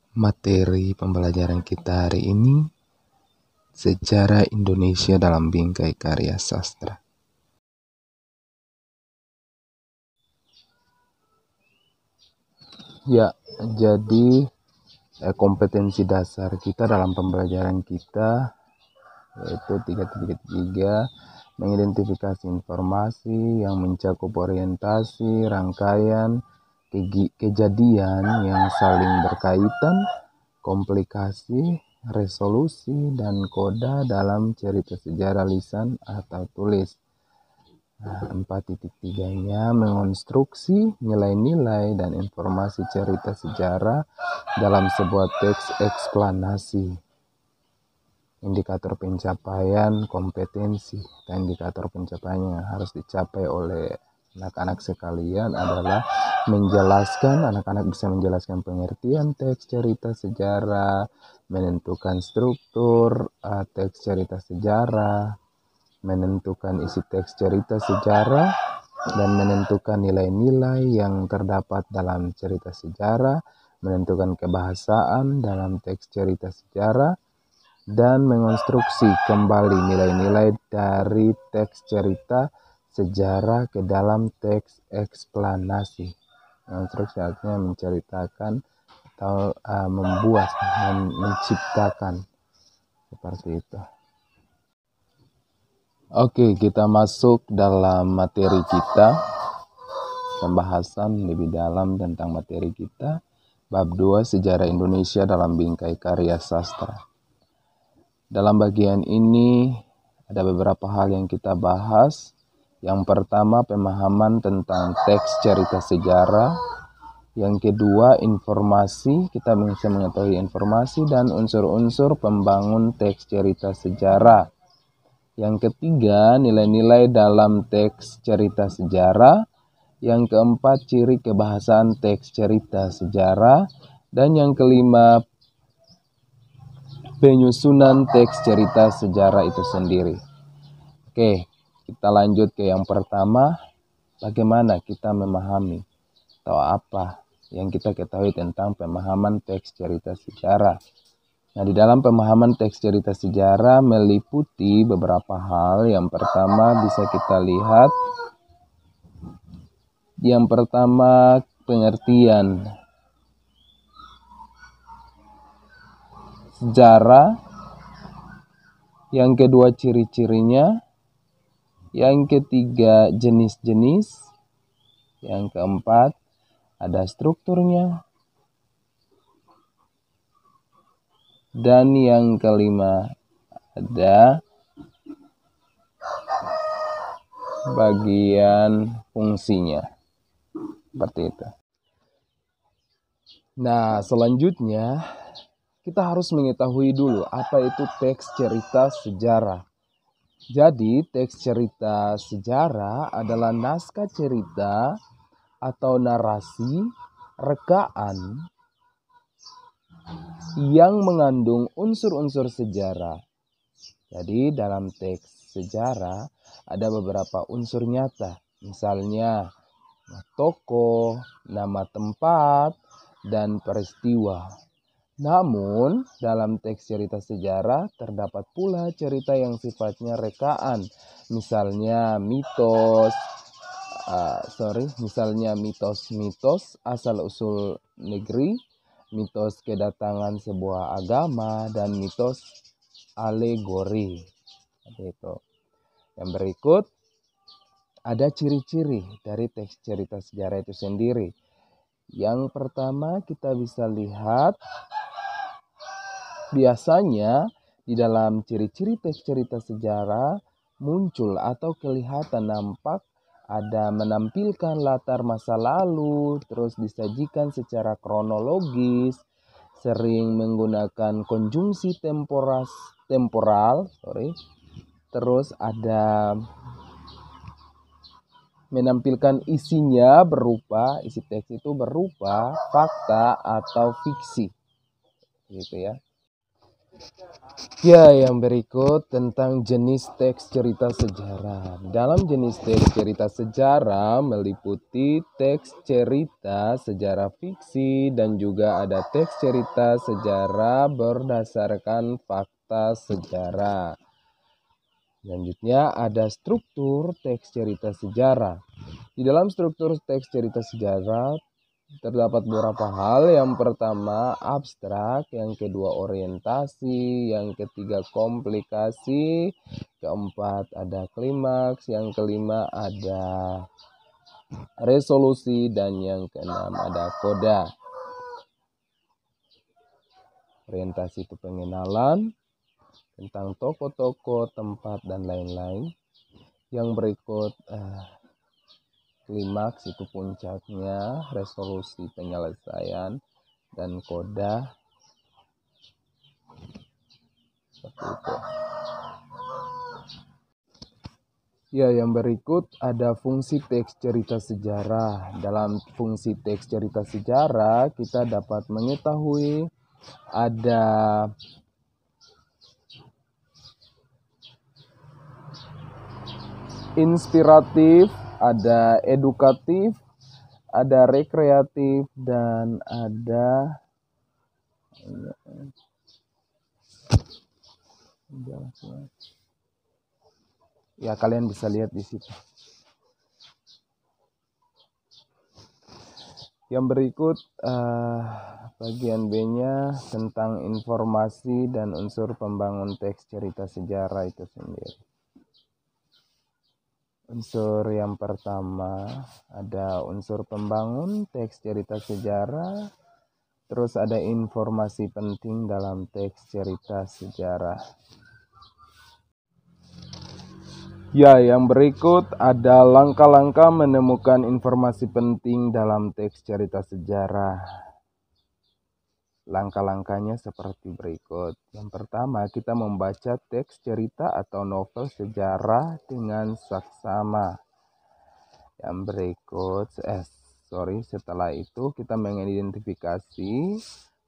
Materi pembelajaran kita hari ini, sejarah Indonesia dalam bingkai karya sastra. Ya, jadi kompetensi dasar kita dalam pembelajaran kita yaitu 3.3 mengidentifikasi informasi yang mencakup orientasi, rangkaian, kejadian yang saling berkaitan, komplikasi, resolusi, dan koda dalam cerita sejarah lisan atau tulis. 4.3-nya mengonstruksi nilai-nilai dan informasi cerita sejarah dalam sebuah teks eksplanasi. Indikator pencapaian kompetensi dan indikator pencapaian yang harus dicapai oleh anak-anak sekalian adalah anak-anak bisa menjelaskan pengertian teks cerita sejarah, menentukan struktur teks cerita sejarah, menentukan isi teks cerita sejarah, dan menentukan nilai-nilai yang terdapat dalam cerita sejarah, menentukan kebahasaan dalam teks cerita sejarah, dan mengonstruksi kembali nilai-nilai dari teks cerita sejarah ke dalam teks eksplanasi. Mengonstruksi artinya menceritakan atau membuat, menciptakan, seperti itu. Oke, kita masuk dalam materi kita. Pembahasan lebih dalam tentang materi kita. Bab 2, Sejarah Indonesia dalam bingkai karya sastra. Dalam bagian ini ada beberapa hal yang kita bahas. Yang pertama, pemahaman tentang teks cerita sejarah. Yang kedua, informasi. Kita bisa mengetahui informasi dan unsur-unsur pembangun teks cerita sejarah. Yang ketiga, nilai-nilai dalam teks cerita sejarah. Yang keempat, ciri kebahasaan teks cerita sejarah. Dan yang kelima, penyusunan teks cerita sejarah itu sendiri. Oke, kita lanjut ke yang pertama. Bagaimana kita memahami atau apa yang kita ketahui tentang pemahaman teks cerita sejarah. Nah, di dalam pemahaman teks cerita sejarah meliputi beberapa hal. Yang pertama bisa kita lihat. Yang pertama, pengertian sejarah. Yang kedua, ciri-cirinya. Yang ketiga, jenis-jenis. Yang keempat, ada strukturnya. Dan yang kelima, ada bagian fungsinya. Seperti itu. Nah, selanjutnya kita harus mengetahui dulu apa itu teks cerita sejarah. Jadi, teks cerita sejarah adalah naskah cerita atau narasi, rekaan yang mengandung unsur-unsur sejarah. Jadi, dalam teks sejarah ada beberapa unsur nyata. Misalnya, tokoh, nama tempat, dan peristiwa. Namun, dalam teks cerita sejarah terdapat pula cerita yang sifatnya rekaan. Misalnya mitos-mitos asal-usul negeri, mitos kedatangan sebuah agama, dan mitos alegori. Itu. Yang berikut, ada ciri-ciri dari teks cerita sejarah itu sendiri. Yang pertama kita bisa lihat, biasanya di dalam ciri-ciri teks cerita sejarah muncul atau kelihatan nampak ada menampilkan latar masa lalu, terus disajikan secara kronologis, sering menggunakan konjungsi temporal, terus ada menampilkan isinya berupa, isi teks itu berupa fakta atau fiksi, gitu ya. Ya, yang berikut tentang jenis teks cerita sejarah. Dalam jenis teks cerita sejarah meliputi teks cerita sejarah fiksi dan juga ada teks cerita sejarah berdasarkan fakta sejarah. Selanjutnya ada struktur teks cerita sejarah. Di dalam struktur teks cerita sejarah terdapat beberapa hal. Yang pertama abstrak, yang kedua orientasi, yang ketiga komplikasi, keempat ada klimaks, yang kelima ada resolusi, dan yang keenam ada koda. Orientasi itu pengenalan tentang tokoh-tokoh, tempat, dan lain-lain. Yang berikut klimaks itu puncaknya, resolusi penyelesaian, dan koda seperti itu. Ya, yang berikut ada fungsi teks cerita sejarah. Dalam fungsi teks cerita sejarah kita dapat mengetahui ada inspiratif, ada edukatif, ada rekreatif, dan ada ya kalian bisa lihat di situ. Yang berikut bagian B-nya tentang informasi dan unsur pembangun teks cerita sejarah itu sendiri. Unsur yang pertama ada unsur pembangun teks cerita sejarah, terus ada informasi penting dalam teks cerita sejarah. Ya, yang berikut ada langkah-langkah menemukan informasi penting dalam teks cerita sejarah. Langkah-langkahnya seperti berikut. Yang pertama, kita membaca teks cerita atau novel sejarah dengan saksama. Yang berikut, setelah itu kita mengidentifikasi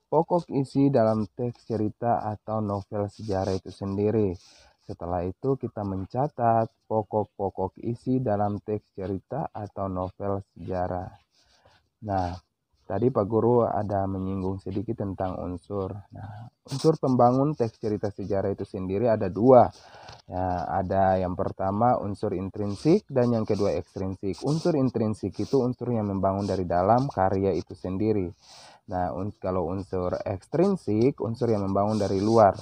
pokok isi dalam teks cerita atau novel sejarah itu sendiri. Setelah itu kita mencatat pokok-pokok isi dalam teks cerita atau novel sejarah. Nah, tadi Pak Guru ada menyinggung sedikit tentang unsur. Nah, unsur pembangun teks cerita sejarah itu sendiri ada dua. Ya, ada yang pertama unsur intrinsik dan yang kedua ekstrinsik. Unsur intrinsik itu unsur yang membangun dari dalam karya itu sendiri. Nah, kalau unsur ekstrinsik, unsur yang membangun dari luar.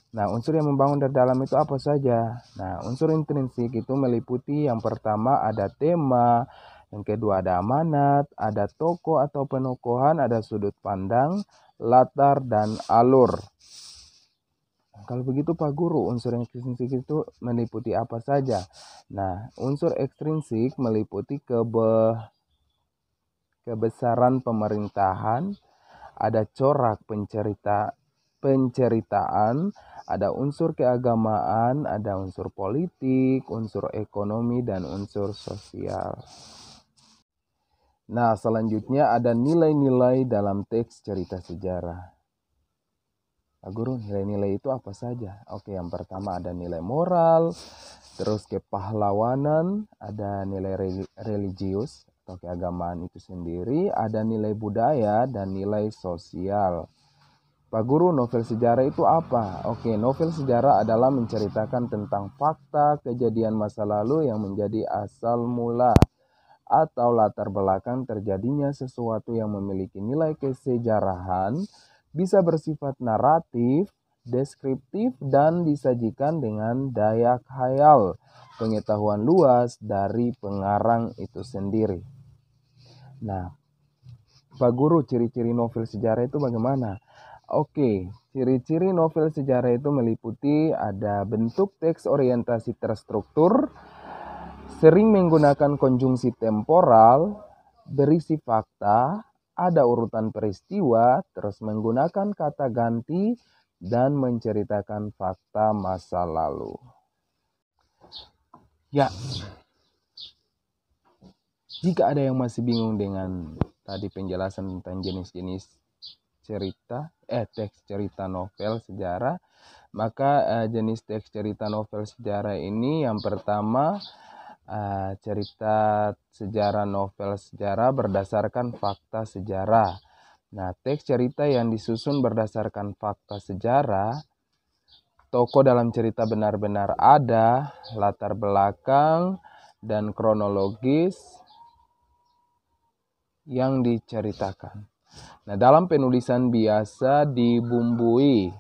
Nah, unsur yang membangun dari dalam itu apa saja? Nah, unsur intrinsik itu meliputi yang pertama ada tema, yang kedua ada amanat, ada tokoh atau penokohan, ada sudut pandang, latar, dan alur. Kalau begitu Pak Guru, unsur ekstrinsik itu meliputi apa saja? Nah, unsur ekstrinsik meliputi kebesaran pemerintahan, ada corak penceritaan, ada unsur keagamaan, ada unsur politik, unsur ekonomi, dan unsur sosial. Nah, selanjutnya ada nilai-nilai dalam teks cerita sejarah. Pak Guru, nilai-nilai itu apa saja? Oke, yang pertama ada nilai moral, terus kepahlawanan, ada nilai religius atau keagamaan itu sendiri, ada nilai budaya, dan nilai sosial. Pak Guru, novel sejarah itu apa? Oke, novel sejarah adalah menceritakan tentang fakta kejadian masa lalu yang menjadi asal mula atau latar belakang terjadinya sesuatu yang memiliki nilai kesejarahan, bisa bersifat naratif, deskriptif, dan disajikan dengan daya khayal, pengetahuan luas dari pengarang itu sendiri. Nah, Pak Guru, ciri-ciri novel sejarah itu bagaimana? Oke, ciri-ciri novel sejarah itu meliputi ada bentuk teks orientasi terstruktur, sering menggunakan konjungsi temporal, berisi fakta, ada urutan peristiwa, terus menggunakan kata ganti, dan menceritakan fakta masa lalu. Ya, jika ada yang masih bingung dengan tadi penjelasan tentang jenis-jenis cerita novel sejarah. Maka jenis teks cerita novel sejarah ini yang pertama, cerita sejarah novel sejarah berdasarkan fakta sejarah. Nah, teks cerita yang disusun berdasarkan fakta sejarah, tokoh dalam cerita benar-benar ada, latar belakang dan kronologis yang diceritakan. Nah, dalam penulisan biasa dibumbui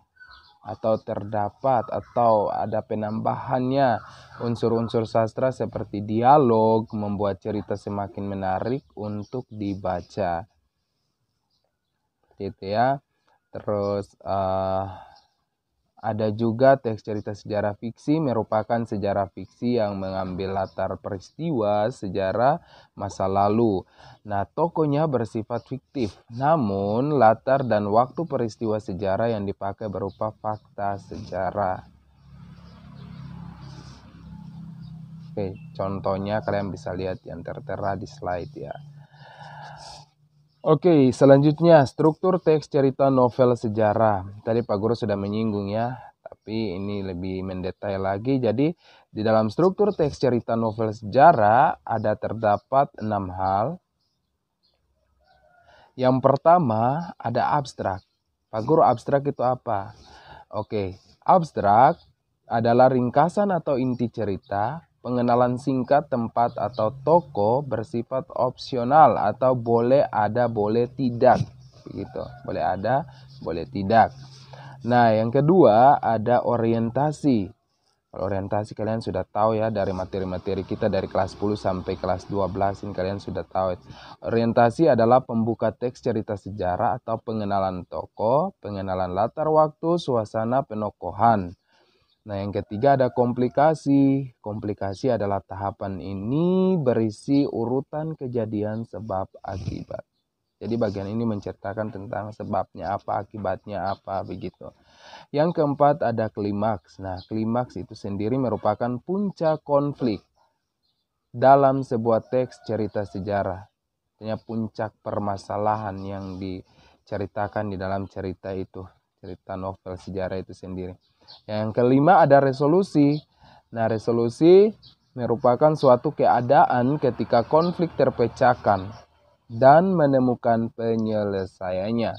atau terdapat atau ada penambahannya unsur-unsur sastra seperti dialog, membuat cerita semakin menarik untuk dibaca. Gitu ya. Terus ada juga teks cerita sejarah fiksi, merupakan sejarah fiksi yang mengambil latar peristiwa sejarah masa lalu. Nah, tokohnya bersifat fiktif, namun latar dan waktu peristiwa sejarah yang dipakai berupa fakta sejarah. Oke, contohnya kalian bisa lihat yang tertera di slide ya. Oke, selanjutnya struktur teks cerita novel sejarah. Tadi Pak Guru sudah menyinggung ya, tapi ini lebih mendetail lagi. Jadi, di dalam struktur teks cerita novel sejarah ada terdapat 6 hal. Yang pertama, ada abstrak. Pak Guru, abstrak itu apa? Oke, abstrak adalah ringkasan atau inti cerita, pengenalan singkat tempat atau toko, bersifat opsional atau boleh ada boleh tidak, begitu. Boleh ada boleh tidak. Nah, yang kedua ada orientasi. Kalau orientasi kalian sudah tahu ya, dari materi-materi kita dari kelas 10 sampai kelas 12 ini kalian sudah tahu. Orientasi adalah pembuka teks cerita sejarah atau pengenalan tokoh, pengenalan latar waktu, suasana, penokohan. Nah, yang ketiga ada komplikasi. Komplikasi adalah tahapan ini berisi urutan kejadian sebab akibat. Jadi bagian ini menceritakan tentang sebabnya apa, akibatnya apa, begitu. Yang keempat ada klimaks. Nah, klimaks itu sendiri merupakan puncak konflik dalam sebuah teks cerita sejarah. Artinya puncak permasalahan yang diceritakan di dalam cerita itu. Cerita novel sejarah itu sendiri. Yang kelima ada resolusi. Nah, resolusi merupakan suatu keadaan ketika konflik terpecahkan dan menemukan penyelesaiannya.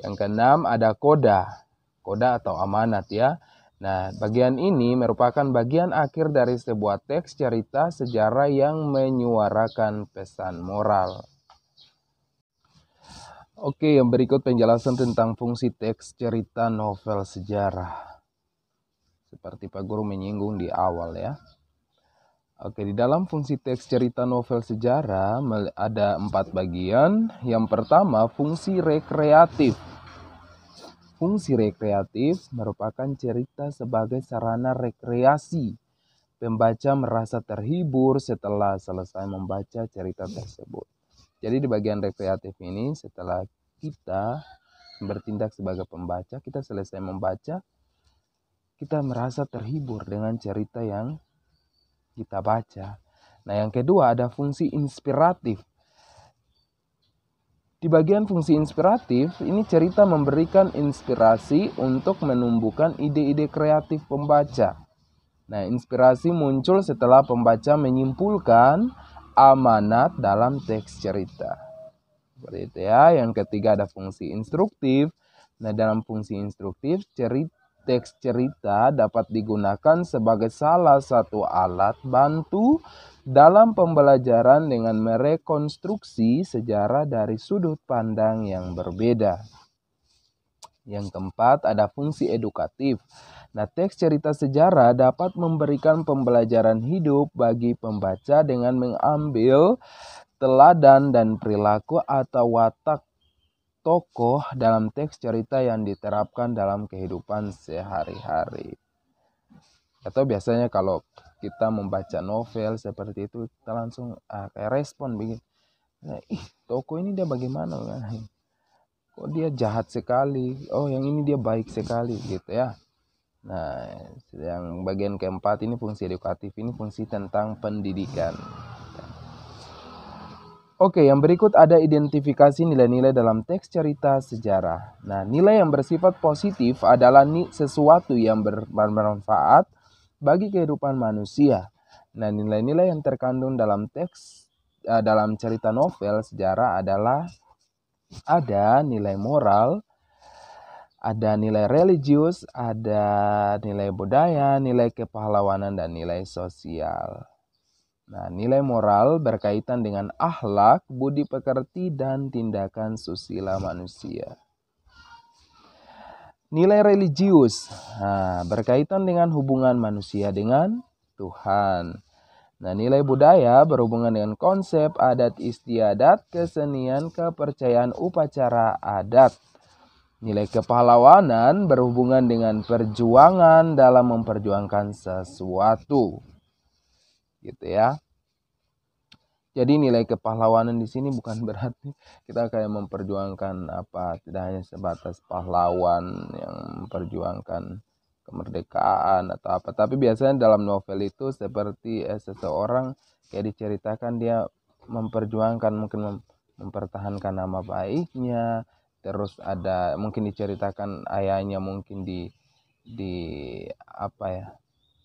Yang keenam ada koda. Koda atau amanat ya. Nah, bagian ini merupakan bagian akhir dari sebuah teks cerita sejarah yang menyuarakan pesan moral. Oke, yang berikut penjelasan tentang fungsi teks cerita novel sejarah. Seperti Pak Guru menyinggung di awal ya. Oke, di dalam fungsi teks cerita novel sejarah ada 4 bagian. Yang pertama, fungsi rekreatif. Fungsi rekreatif merupakan cerita sebagai sarana rekreasi. Pembaca merasa terhibur setelah selesai membaca cerita tersebut. Jadi di bagian rekreatif ini, setelah kita bertindak sebagai pembaca, kita selesai membaca, kita merasa terhibur dengan cerita yang kita baca. Nah, yang kedua ada fungsi inspiratif. Di bagian fungsi inspiratif, ini cerita memberikan inspirasi untuk menumbuhkan ide-ide kreatif pembaca. Nah, inspirasi muncul setelah pembaca menyimpulkan amanat dalam teks cerita. Seperti itu ya. Yang ketiga ada fungsi instruktif. Nah, dalam fungsi instruktif, teks cerita dapat digunakan sebagai salah satu alat bantu dalam pembelajaran dengan merekonstruksi sejarah dari sudut pandang yang berbeda. Yang keempat ada fungsi edukatif. Nah, teks cerita sejarah dapat memberikan pembelajaran hidup bagi pembaca dengan mengambil teladan dan perilaku atau watak tokoh dalam teks cerita yang diterapkan dalam kehidupan sehari-hari. Atau biasanya kalau kita membaca novel seperti itu, kita langsung kayak respon begini. Nah, tokoh ini dia bagaimana? Kok dia jahat sekali? Oh, yang ini dia baik sekali gitu ya. Nah, yang bagian keempat ini fungsi edukatif, ini fungsi tentang pendidikan. Oke, yang berikut ada identifikasi nilai-nilai dalam teks cerita sejarah. Nah, nilai yang bersifat positif adalah sesuatu yang bermanfaat bagi kehidupan manusia. Nah, nilai-nilai yang terkandung dalam dalam cerita novel sejarah adalah ada nilai moral, ada nilai religius, ada nilai budaya, nilai kepahlawanan, dan nilai sosial. Nah, nilai moral berkaitan dengan akhlak, budi pekerti, dan tindakan susila manusia. Nilai religius berkaitan dengan hubungan manusia dengan Tuhan. Nah, nilai budaya berhubungan dengan konsep adat istiadat, kesenian, kepercayaan, upacara adat. Nilai kepahlawanan berhubungan dengan perjuangan dalam memperjuangkan sesuatu. Gitu ya. Jadi nilai kepahlawanan di sini bukan berarti kita kayak memperjuangkan tidak hanya sebatas pahlawan yang memperjuangkan kemerdekaan atau apa, tapi biasanya dalam novel itu seperti seseorang kayak diceritakan dia memperjuangkan, mungkin mempertahankan nama baiknya, terus ada mungkin diceritakan ayahnya mungkin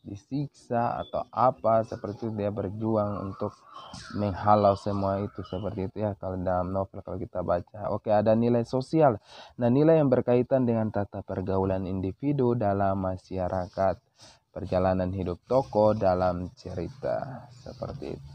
disiksa atau apa, seperti itu dia berjuang untuk menghalau semua itu, seperti itu ya kalau dalam novel kalau kita baca. Oke, ada nilai sosial. Nah, nilai yang berkaitan dengan tata pergaulan individu dalam masyarakat, perjalanan hidup tokoh dalam cerita, seperti itu.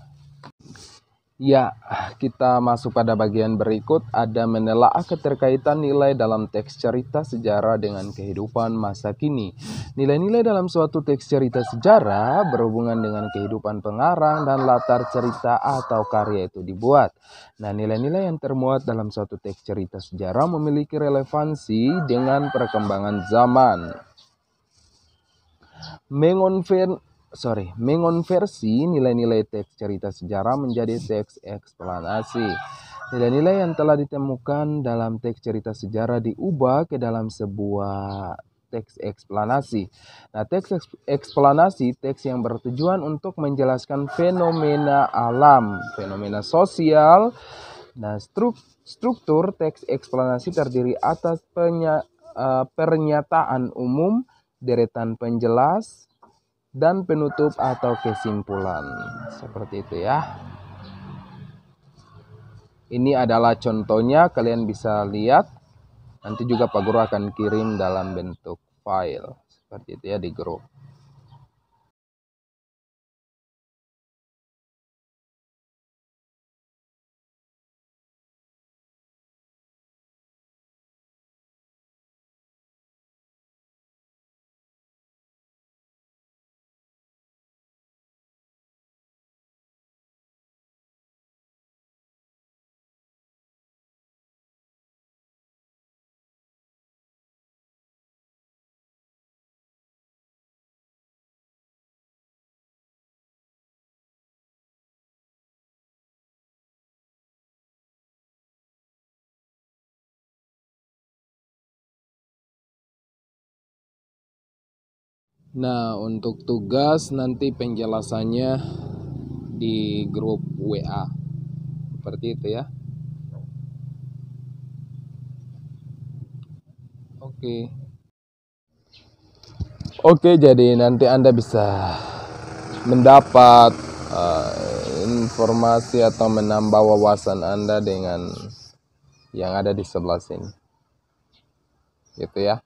Ya, kita masuk pada bagian berikut, ada menelaah keterkaitan nilai dalam teks cerita sejarah dengan kehidupan masa kini. Nilai-nilai dalam suatu teks cerita sejarah berhubungan dengan kehidupan pengarang dan latar cerita atau karya itu dibuat. Nah, nilai-nilai yang termuat dalam suatu teks cerita sejarah memiliki relevansi dengan perkembangan zaman. Mengonversi nilai-nilai teks cerita sejarah menjadi teks eksplanasi. Nilai-nilai yang telah ditemukan dalam teks cerita sejarah diubah ke dalam sebuah teks eksplanasi. Nah, teks eksplanasi teks yang bertujuan untuk menjelaskan fenomena alam, fenomena sosial. Nah, struktur teks eksplanasi terdiri atas pernyataan umum, deretan penjelas, dan penutup atau kesimpulan. Seperti itu ya. Ini adalah contohnya, kalian bisa lihat. Nanti juga Pak Guru akan kirim dalam bentuk file. Seperti itu ya di grup. Nah, untuk tugas nanti penjelasannya di grup WA. Seperti itu ya. Oke, jadi nanti Anda bisa mendapat informasi atau menambah wawasan Anda dengan yang ada di sebelah sini. Gitu ya.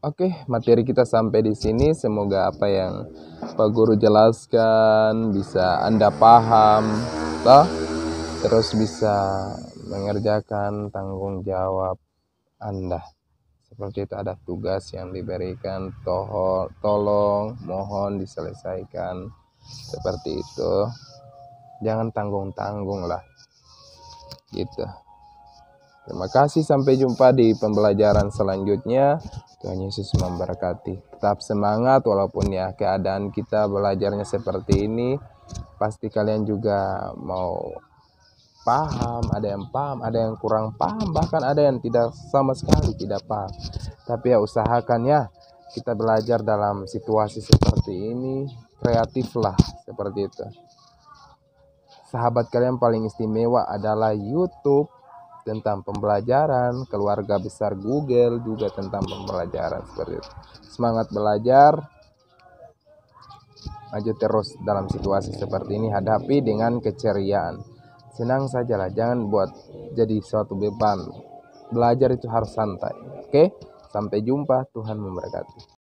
Oke, materi kita sampai di sini. Semoga apa yang Pak Guru jelaskan bisa Anda paham, terus bisa mengerjakan tanggung jawab Anda. Seperti itu, ada tugas yang diberikan, tolong, mohon diselesaikan. Seperti itu. Jangan tanggung-tanggung lah. Gitu. Terima kasih, sampai jumpa di pembelajaran selanjutnya. Tuhan Yesus memberkati. Tetap semangat walaupun ya keadaan kita belajarnya seperti ini. Pasti kalian juga mau paham, ada yang kurang paham, bahkan ada yang tidak sama sekali tidak paham. Tapi ya usahakan ya kita belajar dalam situasi seperti ini, kreatiflah seperti itu. sahabat kalian paling istimewa adalah YouTube tentang pembelajaran, keluarga besar Google juga tentang pembelajaran seperti itu. Semangat belajar, maju terus dalam situasi seperti ini, hadapi dengan keceriaan. Senang sajalah, jangan buat jadi suatu beban. Belajar itu harus santai. Oke, sampai jumpa, Tuhan memberkati.